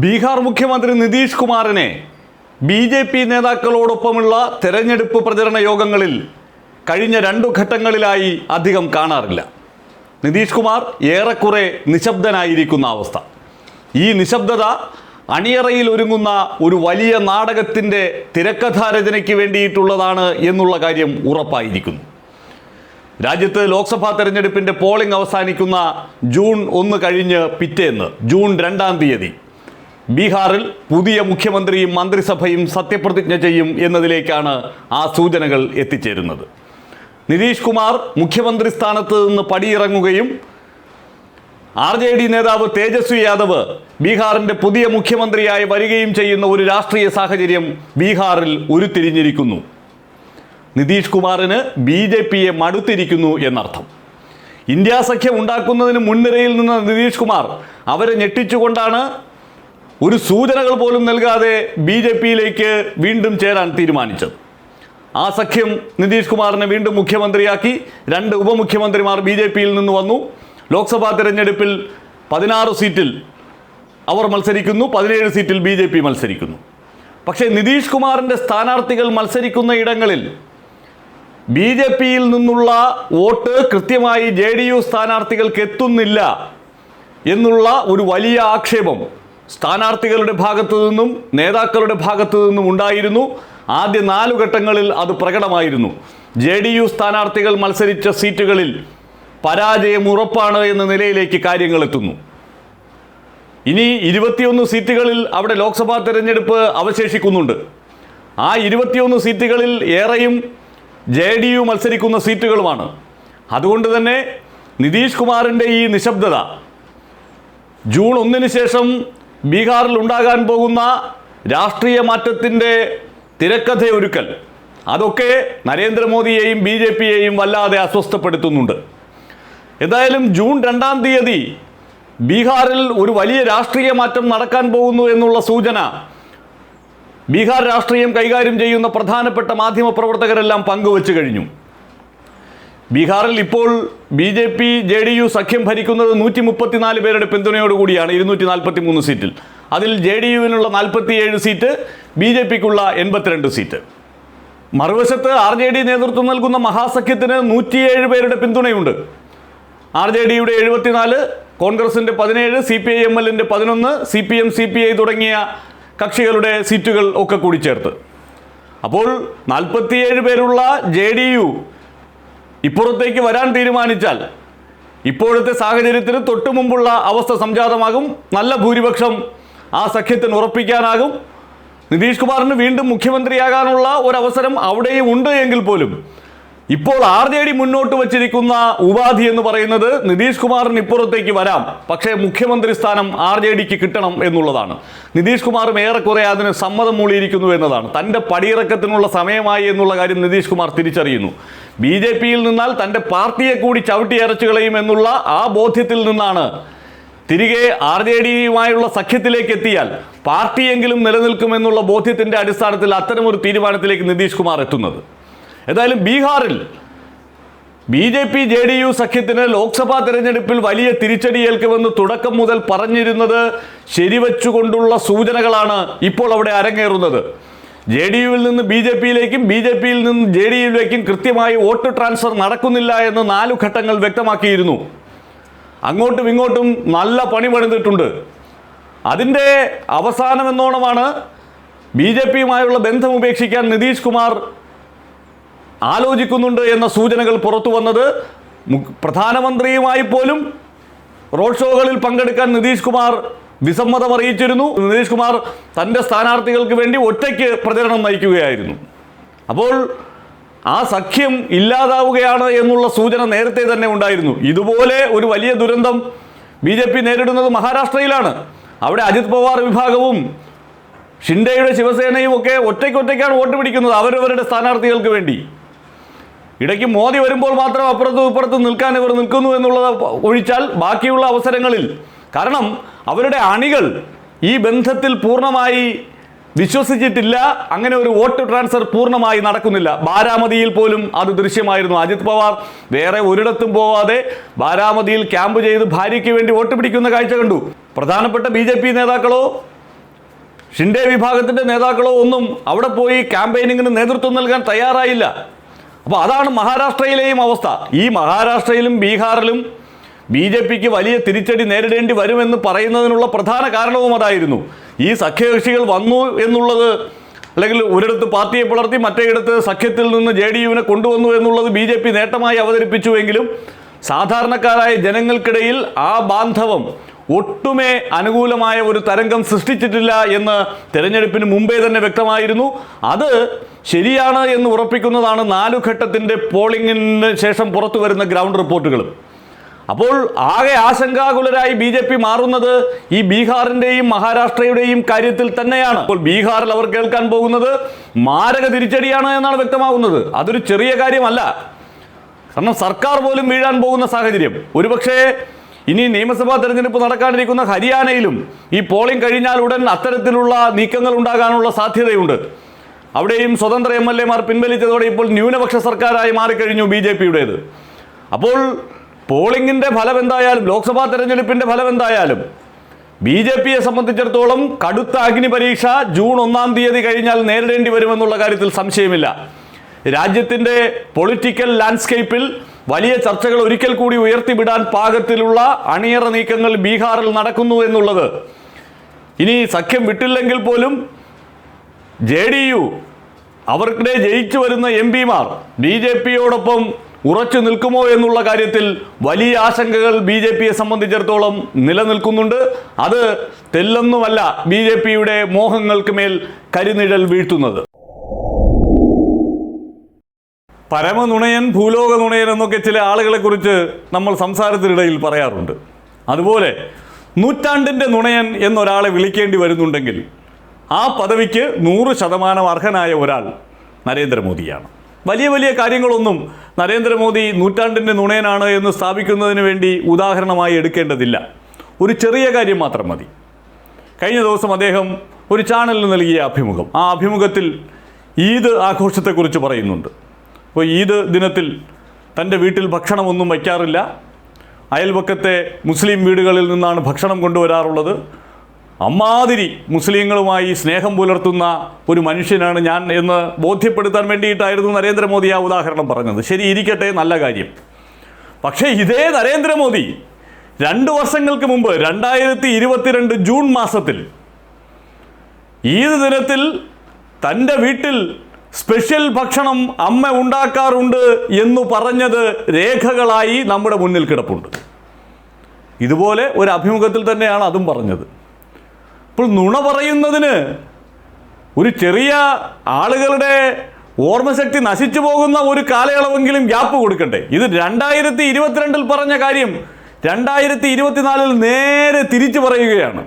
ബീഹാർ മുഖ്യമന്ത്രി നിതീഷ് കുമാറിനെ ബി.ജെ.പി. നേതാക്കളോടൊപ്പമുള്ള തെരഞ്ഞെടുപ്പ് പ്രചരണ യോഗങ്ങളിൽ കഴിഞ്ഞ 2 ഘട്ടങ്ങളിലായി അധികം കാണാറില്ല. നിതീഷ് കുമാർ ഏറെക്കുറെ നിശബ്ദനായിരിക്കുന്ന അവസ്ഥ. ഈ നിശബ്ദത അണിയറയിൽ ഒരുങ്ങുന്ന ഒരു വലിയ നാടകത്തിൻ്റെ തിരക്കഥാരചനയ്ക്ക് വേണ്ടിയിട്ടുള്ളതാണ് എന്നുള്ള കാര്യം ഉറപ്പായിരിക്കുന്നു. രാജ്യത്ത് ലോക്സഭാ തെരഞ്ഞെടുപ്പിൻ്റെ പോളിംഗ് അവസാനിക്കുന്ന ജൂൺ 1 കഴിഞ്ഞ് പിറ്റേന്ന് ജൂൺ 2-ാം തീയതി ബീഹാറിൽ പുതിയ മുഖ്യമന്ത്രിയും മന്ത്രിസഭയും സത്യപ്രതിജ്ഞ ചെയ്യും എന്നതിലേക്കാണ് ആ സൂചനകൾ എത്തിച്ചേരുന്നത്. നിതീഷ് കുമാർ മുഖ്യമന്ത്രി സ്ഥാനത്ത് നിന്ന് പടിയിറങ്ങുകയും RJD നേതാവ് തേജസ്വി യാദവ് ബീഹാറിൻ്റെ പുതിയ മുഖ്യമന്ത്രിയായി വരികയും ചെയ്യുന്ന ഒരു രാഷ്ട്രീയ സാഹചര്യം ബീഹാറിൽ ഉരുത്തിരിഞ്ഞിരിക്കുന്നു. നിതീഷ് കുമാറിന് ബി.ജെ.പിയെ മടുത്തിരിക്കുന്നു എന്നർത്ഥം. ഇന്ത്യ സഖ്യം ഉണ്ടാക്കുന്നതിന് മുൻനിരയിൽ നിന്ന നിതീഷ് കുമാർ അവരെ ഞെട്ടിച്ചുകൊണ്ടാണ് ഒരു സൂചനകൾ പോലും നൽകാതെ ബി.ജെ.പിയിലേക്ക് വീണ്ടും ചേരാൻ തീരുമാനിച്ചത്. ആ സഖ്യം നിതീഷ് കുമാറിനെ വീണ്ടും മുഖ്യമന്ത്രിയാക്കി. 2 ഉപമുഖ്യമന്ത്രിമാർ ബി.ജെ.പിയിൽ നിന്ന് വന്നു. ലോക്സഭാ തെരഞ്ഞെടുപ്പിൽ 16 സീറ്റിൽ അവർ മത്സരിക്കുന്നു, 17 സീറ്റിൽ ബി.ജെ.പി മത്സരിക്കുന്നു. പക്ഷേ നിതീഷ് കുമാറിൻ്റെ സ്ഥാനാർത്ഥികൾ മത്സരിക്കുന്ന ഇടങ്ങളിൽ ബി.ജെ.പിയിൽ നിന്നുള്ള വോട്ട് കൃത്യമായി JDU സ്ഥാനാർത്ഥികൾക്ക് എത്തുന്നില്ല എന്നുള്ള ഒരു വലിയ ആക്ഷേപം സ്ഥാനാർത്ഥികളുടെ ഭാഗത്തു നിന്നും നേതാക്കളുടെ ഭാഗത്തു നിന്നും ഉണ്ടായിരുന്നു. ആദ്യ 4 ഘട്ടങ്ങളിൽ അത് പ്രകടമായിരുന്നു. JDU സ്ഥാനാർത്ഥികൾ മത്സരിച്ച സീറ്റുകളിൽ പരാജയം ഉറപ്പാണ് എന്ന നിലയിലേക്ക് കാര്യങ്ങൾ എത്തുന്നു. ഇനി 21 സീറ്റുകളിൽ അവിടെ ലോക്സഭാ തെരഞ്ഞെടുപ്പ് അവശേഷിക്കുന്നുണ്ട്. ആ 21 സീറ്റുകളിൽ ഏറെയും JDU മത്സരിക്കുന്ന സീറ്റുകളുമാണ്. അതുകൊണ്ട് തന്നെ നിതീഷ് കുമാറിൻ്റെ ഈ നിശബ്ദത ജൂൺ 1-ന് ശേഷം ബീഹാറിൽ ഉണ്ടാകാൻ പോകുന്ന രാഷ്ട്രീയ മാറ്റത്തിൻ്റെ തിരക്കഥയൊരുക്കൽ അതൊക്കെ നരേന്ദ്രമോദിയെയും ബി.ജെ.പിയെയും വല്ലാതെ അസ്വസ്ഥപ്പെടുത്തുന്നുണ്ട്. എന്തായാലും ജൂൺ 2-ാം തീയതി ബീഹാറിൽ ഒരു വലിയ രാഷ്ട്രീയ മാറ്റം നടക്കാൻ പോകുന്നു എന്നുള്ള സൂചന ബീഹാർ രാഷ്ട്രീയം കൈകാര്യം ചെയ്യുന്ന പ്രധാനപ്പെട്ട മാധ്യമപ്രവർത്തകരെല്ലാം പങ്കുവച്ചു കഴിഞ്ഞു. ബീഹാറിൽ ഇപ്പോൾ ബി.ജെ.പി. JDU സഖ്യം ഭരിക്കുന്നത് 134 പേരുടെ പിന്തുണയോടുകൂടിയാണ് 243 സീറ്റിൽ. അതിൽ JDUവിനുള്ള 47 സീറ്റ്, ബി.ജെ.പിക്കുള്ള 82 സീറ്റ്. മറുവശത്ത് RJD നേതൃത്വം നൽകുന്ന മഹാസഖ്യത്തിന് 107 പേരുടെ പിന്തുണയുണ്ട്. RJDയുടെ 74, കോൺഗ്രസിൻ്റെ 17, CPI-MLൻ്റെ 11, CPM, CPI തുടങ്ങിയ കക്ഷികളുടെ സീറ്റുകൾ ഒക്കെ കൂടി ചേർത്ത്. അപ്പോൾ 47 പേരുള്ള JDU ഇപ്പുറത്തേക്ക് വരാൻ തീരുമാനിച്ചാൽ ഇപ്പോഴത്തെ സാഹചര്യത്തിന് തൊട്ടു മുമ്പുള്ള അവസ്ഥ സംജാതമാകും. നല്ല ഭൂരിപക്ഷം ആ സഖ്യത്തിന് ഉറപ്പിക്കാനാകും. നിതീഷ് കുമാറിന് വീണ്ടും മുഖ്യമന്ത്രിയാകാനുള്ള ഒരവസരം അവിടെയും ഉണ്ട് എങ്കിൽ പോലും ഇപ്പോൾ RJD മുന്നോട്ട് വച്ചിരിക്കുന്ന ഉപാധി എന്ന് പറയുന്നത് നിതീഷ് കുമാറിന് ഇപ്പുറത്തേക്ക് വരാം, പക്ഷേ മുഖ്യമന്ത്രി സ്ഥാനം RJDക്ക് കിട്ടണം എന്നുള്ളതാണ്. നിതീഷ് കുമാറും ഏറെക്കുറെ അതിന് സമ്മതം മൂളിയിരിക്കുന്നു എന്നതാണ്. തൻ്റെ പടിയിറക്കത്തിനുള്ള സമയമായി എന്നുള്ള കാര്യം നിതീഷ് കുമാർ തിരിച്ചറിയുന്നു. ബി.ജെ.പിയിൽ നിന്നാൽ തൻ്റെ പാർട്ടിയെ കൂടി ചവിട്ടിയരച്ചു കളയും എന്നുള്ള ആ ബോധ്യത്തിൽ നിന്നാണ് തിരികെ RJDയുമായുള്ള സഖ്യത്തിലേക്ക് എത്തിയാൽ പാർട്ടിയെങ്കിലും നിലനിൽക്കുമെന്നുള്ള ബോധ്യത്തിൻ്റെ അടിസ്ഥാനത്തിൽ അത്തരമൊരു തീരുമാനത്തിലേക്ക് നിതീഷ് കുമാർ എത്തുന്നത്. ഏതായാലും ബീഹാറിൽ ബി.ജെ.പി. JDU സഖ്യത്തിന് ലോക്സഭാ തെരഞ്ഞെടുപ്പിൽ വലിയ തിരിച്ചടിയേൽക്കുമെന്ന് തുടക്കം മുതൽ പറഞ്ഞിരുന്നത് ശരിവച്ചുകൊണ്ടുള്ള സൂചനകളാണ് ഇപ്പോൾ അവിടെ അരങ്ങേറുന്നത്. JDUവിൽ നിന്ന് ബി.ജെ.പിയിലേക്കും ബി.ജെ.പിയിൽ നിന്ന് JDUവിലേക്കും കൃത്യമായി വോട്ട് ട്രാൻസ്ഫർ നടക്കുന്നില്ല എന്ന് 4 ഘട്ടങ്ങൾ വ്യക്തമാക്കിയിരുന്നു. അങ്ങോട്ടും ഇങ്ങോട്ടും നല്ല പണി പണിതിട്ടുണ്ട്. അതിൻ്റെ അവസാനമെന്നോണമാണ് ബി.ജെ.പിയുമായുള്ള ബന്ധം ഉപേക്ഷിക്കാൻ നിതീഷ് കുമാർ ആലോചിക്കുന്നുണ്ട് എന്ന സൂചനകൾ പുറത്തു വന്നത്. പ്രധാനമന്ത്രിയുമായി പോലും റോഡ് ഷോകളിൽ പങ്കെടുക്കാൻ നിതീഷ് കുമാർ വിസമ്മതം അറിയിച്ചിരുന്നു. നിതീഷ് കുമാർ തൻ്റെ സ്ഥാനാർത്ഥികൾക്ക് വേണ്ടി ഒറ്റയ്ക്ക് പ്രചരണം നയിക്കുകയായിരുന്നു. അപ്പോൾ ആ സഖ്യം ഇല്ലാതാവുകയാണ് എന്നുള്ള സൂചന നേരത്തെ തന്നെ ഉണ്ടായിരുന്നു. ഇതുപോലെ ഒരു വലിയ ദുരന്തം ബി.ജെ.പി. നേരിടുന്നത് മഹാരാഷ്ട്രയിലാണ്. അവിടെ അജിത് പവാർ വിഭാഗവും ഷിൻഡെയുടെ ശിവസേനയും ഒക്കെ ഒറ്റയ്ക്കാണ് വോട്ട് പിടിക്കുന്നത് അവരവരുടെ സ്ഥാനാർത്ഥികൾക്ക് വേണ്ടി. ഇടയ്ക്ക് മോദി വരുമ്പോൾ മാത്രം അപ്പുറത്തും ഇപ്പുറത്തും നിൽക്കാൻ ഇവർ നിൽക്കുന്നു എന്നുള്ളത് ഒഴിച്ചാൽ ബാക്കിയുള്ള അവസരങ്ങളിൽ, കാരണം അവരുടെ അണികൾ ഈ ബന്ധത്തിൽ പൂർണ്ണമായി വിശ്വസിച്ചിട്ടില്ല. അങ്ങനെ ഒരു വോട്ട് ട്രാൻസ്ഫർ പൂർണ്ണമായി നടക്കുന്നില്ല. ബാരാമതിയിൽ പോലും അത് ദൃശ്യമായിരുന്നു. അജിത് പവാർ വേറെ ഒരിടത്തും പോവാതെ ബാരാമതിയിൽ ക്യാമ്പ് ചെയ്ത് ഭാര്യയ്ക്ക് വേണ്ടി വോട്ട് പിടിക്കുന്ന കാഴ്ച കണ്ടു. പ്രധാനപ്പെട്ട ബി.ജെ.പി. നേതാക്കളോ ഷിൻഡെ വിഭാഗത്തിൻ്റെ നേതാക്കളോ ഒന്നും അവിടെ പോയി ക്യാമ്പയിനിങ്ങിന് നേതൃത്വം നൽകാൻ തയ്യാറായില്ല. അപ്പോൾ അതാണ് മഹാരാഷ്ട്രയിലെയും അവസ്ഥ. ഈ മഹാരാഷ്ട്രയിലും ബീഹാറിലും BJPക്ക് വലിയ തിരിച്ചടി നേരിടേണ്ടി വരുമെന്ന് പറയുന്നതിനുള്ള പ്രധാന കാരണവും അതായിരുന്നു. ഈ സഖ്യകക്ഷികൾ വന്നു എന്നുള്ളത്, അല്ലെങ്കിൽ ഒരിടത്ത് പാർട്ടിയെ പിളർത്തി മറ്റേയിടത്ത് സഖ്യത്തിൽ നിന്ന് JDUവിനെ കൊണ്ടുവന്നു എന്നുള്ളത് BJP നേട്ടമായി അവതരിപ്പിച്ചുവെങ്കിലും സാധാരണക്കാരായ ജനങ്ങൾക്കിടയിൽ ആ ബാന്ധവം ഒട്ടുമേ അനുകൂലമായ ഒരു തരംഗം സൃഷ്ടിച്ചിട്ടില്ല എന്ന് തെരഞ്ഞെടുപ്പിന് മുമ്പേ തന്നെ വ്യക്തമായിരുന്നു. അത് ശരിയാണ് എന്ന് ഉറപ്പിക്കുന്നതാണ് 4 ഘട്ടത്തിൻ്റെ പോളിംഗിന് ശേഷം പുറത്തു വരുന്ന ഗ്രൗണ്ട് റിപ്പോർട്ടുകളും. അപ്പോൾ ആകെ ആശങ്കാകുലരായി BJP മാറുന്നത് ഈ ബീഹാറിൻ്റെയും മഹാരാഷ്ട്രയുടെയും കാര്യത്തിൽ തന്നെയാണ്. അപ്പോൾ ബീഹാറിൽ അവർ കേൾക്കാൻ പോകുന്നത് മാരക തിരിച്ചടിയാണ് എന്നാണ് വ്യക്തമാകുന്നത്. അതൊരു ചെറിയ കാര്യമല്ല. കാരണം സർക്കാർ പോലും വീഴാൻ പോകുന്ന സാഹചര്യം. ഒരുപക്ഷേ ഇനി നിയമസഭാ തെരഞ്ഞെടുപ്പ് നടക്കാനിരിക്കുന്ന ഹരിയാനയിലും ഈ പോളിംഗ് കഴിഞ്ഞാൽ ഉടൻ അത്തരത്തിലുള്ള നീക്കങ്ങൾ ഉണ്ടാകാനുള്ള സാധ്യതയുണ്ട്. അവിടെയും സ്വതന്ത്ര MLA മാർ പിൻവലിച്ചതോടെ ഇപ്പോൾ ന്യൂനപക്ഷ സർക്കാരായി മാറിക്കഴിഞ്ഞു BJPയുടേത്. അപ്പോൾ പോളിംഗിൻ്റെ ഫലം എന്തായാലും, ലോക്സഭാ തെരഞ്ഞെടുപ്പിൻ്റെ ഫലം എന്തായാലും BJPയെ സംബന്ധിച്ചിടത്തോളം കടുത്ത അഗ്നി പരീക്ഷ ജൂൺ 1-ാം തീയതി കഴിഞ്ഞാൽ നേരിടേണ്ടി വരുമെന്നുള്ള കാര്യത്തിൽ സംശയമില്ല. രാജ്യത്തിൻ്റെ പൊളിറ്റിക്കൽ ലാൻഡ്സ്കേപ്പിൽ വലിയ ചർച്ചകൾ ഒരിക്കൽ കൂടി ഉയർത്തിവിടാൻ പാകത്തിലുള്ള അണിയറ നീക്കങ്ങൾ ബീഹാറിൽ നടക്കുന്നു എന്നുള്ളത്, ഇനി സഖ്യം വിട്ടില്ലെങ്കിൽ പോലും JDU അവർക്കിടെ ജയിച്ചു വരുന്ന MP മാർ BJPയോടൊപ്പം ഉറച്ചു നിൽക്കുമോ എന്നുള്ള കാര്യത്തിൽ വലിയ ആശങ്കകൾ BJPയെ സംബന്ധിച്ചിടത്തോളം നിലനിൽക്കുന്നുണ്ട്. അത് തെല്ലൊന്നുമല്ല BJPയുടെ മോഹങ്ങൾക്ക് മേൽ കരിനിഴൽ വീഴ്ത്തുന്നത്. പരമനുണയൻ, ഭൂലോക നുണയൻ എന്നൊക്കെ ചില ആളുകളെക്കുറിച്ച് നമ്മൾ സംസാരത്തിനിടയിൽ പറയാറുണ്ട്. അതുപോലെ നൂറ്റാണ്ടിൻ്റെ നുണയൻ എന്നൊരാളെ വിളിക്കേണ്ടി വരുന്നുണ്ടെങ്കിൽ ആ പദവിക്ക് 100% അർഹനായ ഒരാൾ നരേന്ദ്രമോദിയാണ്. വലിയ വലിയ കാര്യങ്ങളൊന്നും നരേന്ദ്രമോദി നൂറ്റാണ്ടിൻ്റെ നുണയനാണ് എന്ന് സ്ഥാപിക്കുന്നതിന് വേണ്ടി ഉദാഹരണമായി എടുക്കേണ്ടതില്ല. ഒരു ചെറിയ കാര്യം മാത്രം മതി. കഴിഞ്ഞ ദിവസം അദ്ദേഹം ഒരു ചാനലിന് നൽകിയ അഭിമുഖം, ആ അഭിമുഖത്തിൽ ഈദ് ആഘോഷത്തെക്കുറിച്ച് പറയുന്നുണ്ട്. അപ്പോൾ ഈദ് ദിനത്തിൽ തൻ്റെ വീട്ടിൽ ഭക്ഷണമൊന്നും വയ്ക്കാറില്ല, അയൽപക്കത്തെ മുസ്ലിം വീടുകളിൽ നിന്നാണ് ഭക്ഷണം കൊണ്ടുവരാറുള്ളത്, അമ്മാതിരി മുസ്ലിങ്ങളുമായി സ്നേഹം പുലർത്തുന്ന ഒരു മനുഷ്യനാണ് ഞാൻ എന്ന് ബോധ്യപ്പെടുത്താൻ വേണ്ടിയിട്ടായിരുന്നു നരേന്ദ്രമോദി ആ ഉദാഹരണം പറഞ്ഞത്. ശരി, ഇരിക്കട്ടെ, നല്ല കാര്യം. പക്ഷേ ഇതേ നരേന്ദ്രമോദി 2 വർഷങ്ങൾക്ക് മുമ്പ് 2022 ജൂൺ മാസത്തിൽ ഈദ് ദിനത്തിൽ തൻ്റെ വീട്ടിൽ സ്പെഷ്യൽ ഭക്ഷണം അമ്മ ഉണ്ടാക്കാറുണ്ട് എന്ന് പറഞ്ഞത് രേഖകളായി നമ്മുടെ മുന്നിൽ കിടപ്പുണ്ട്. ഇതുപോലെ ഒരു അഭിമുഖത്തിൽ തന്നെയാണ് അതും പറഞ്ഞത്. അപ്പോൾ നുണ പറയുന്നതിന് ഒരു ചെറിയ ആളുകളുടെ ഓർമ്മശക്തി നശിച്ചു പോകുന്ന ഒരു കാലയളവെങ്കിലും ഗ്യാപ്പ് കൊടുക്കണ്ടേ? ഇത് 2022 പറഞ്ഞ കാര്യം 2024 നേരെ തിരിച്ചു പറയുകയാണ്.